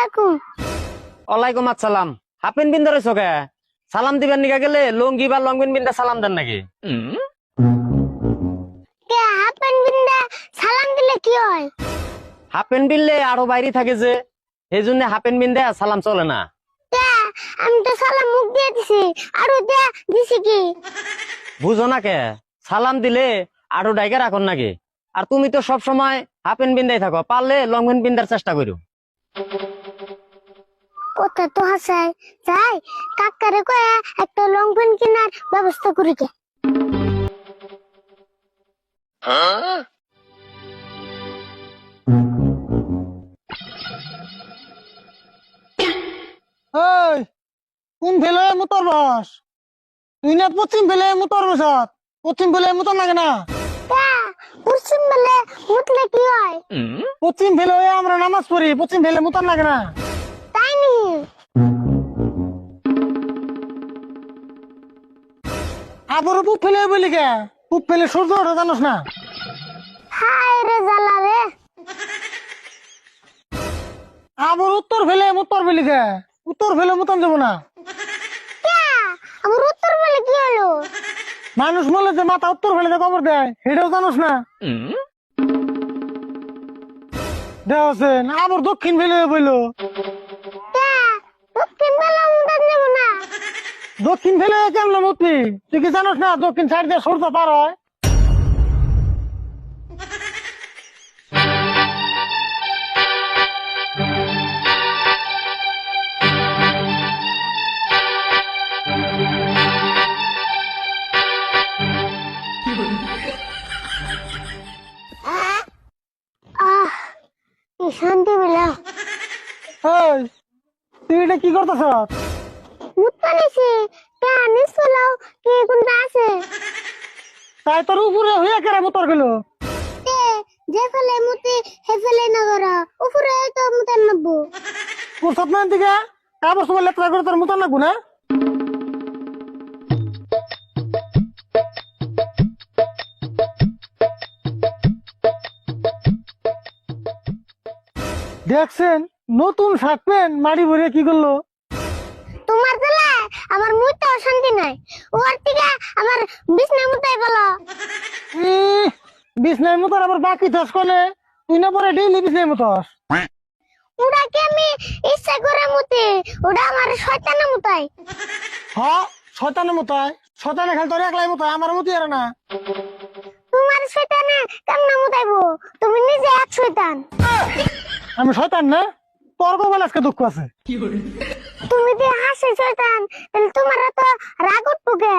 আলাইকুম। ওয়ালাইকুম আসসালাম। হাফ প্যান্ট বিন্দা রয়েছো কে? সালাম দিবেন নিকা গেলে লুঙ্গি বা লং প্যান্ট বিন্দা সালাম দেন নাকি? কে হাফ প্যান্ট বিন্দা সালাম দিলে কি হয়? হাফ প্যান্ট বিনলে আরো বাইরে থাকে যে, এই জন্য হাফ প্যান্ট বিন্দা সালাম চলে না। কে আমি তো সালাম মুখ দিয়ে দিছি, আরো দিয়ে দিছি কি? বুঝো না কে? সালাম দিলে আরো ডাইকা রাখুন নাকি? আর তুমি তো সব সময় হাফ প্যান্ট বিন্দাই থাকো, পারলে লং প্যান্ট বিন্দার চেষ্টা করো। কথা তো হাসাই যাই, কাকারে কয়ে একটা লং প্যান্ট কেনার ব্যবস্থা করি কে। এই কোন ফেলে মোটর বাস? তুই না পশ্চিম ফেলে মোটর বাসাত, পশ্চিম ফেলে মোটর লাগে না? কে পশ্চিম বেলে মুতলে কি হয়? পশ্চিম ফেলে আমরা নামাজ পড়ি, পশ্চিম ফেলে মোটর লাগে না? তাই নি? আবার পুপ ফেলে বলি কে? পুপ ফেলে সূর্য ওঠে জানোস না? হায় রে জ্বালা রে। আবার উত্তর ফেলে মোটর বলি কে? উত্তর ফেলে মোটন যাবো না? কে আমার উত্তর বেলে কি হলো? মানুষ বলে যে মাথা উত্তর ফেলে যে কবর দেয়, সেটাও জানোস না? দেওয়াছেন আবার দক্ষিণ ফেলে বইলো। কে দক্ষিণ বেলা মুতান যাব না? দক্ষিণ ফেলে কেমন মতি? তুই কি জানোস না দক্ষিণ সাইড দিয়ে সূর্য পার হয়? আহ কি শান্তি পেলাম। এই তুই এটা কি করতেছ? মুত্তা নিছি, কে নিছলাও কি কোনটা আছে? তাই তোর উপরে হইয়া কেরা মোটর গেল? তে যে ফেলে মুতি হে ফেলে না করা, উপরে তো মুতান নব্বো। তোর সপ্তাহ দিকে কাপড় সময় লেট্রা করে তোর মোটর লাগবো না? দেখছেন নতুন শার্ট প্যান্ট মাড়ি ভরে কি করলো? তোমার তেলে আমার মুইতে শান্তি নাই, ওর থেকে আমার বিছনা মুতাই বলো। বিছনার মোটর আবার বাকি চাষ করলে তুই না পরে ডেইলি বিছনার মোটর? ওটা কি আমি ইচ্ছা করে মুতি, ওটা আমার শয়তানে মুতাই। হ্যাঁ শয়তানের মতোই, শয়তানে খেল তোর একলাই মতো, আমার মতো আর না। তোমার শয়তানে কেমনে মুতাইবো? তুমি নিজে এক শয়তান। আমি শয়তান না? তোর কপালে আজকে দুঃখ আছে। তুমি যে হাসি শয়তান, তাহলে তোমার তো রাগ উঠবো কে?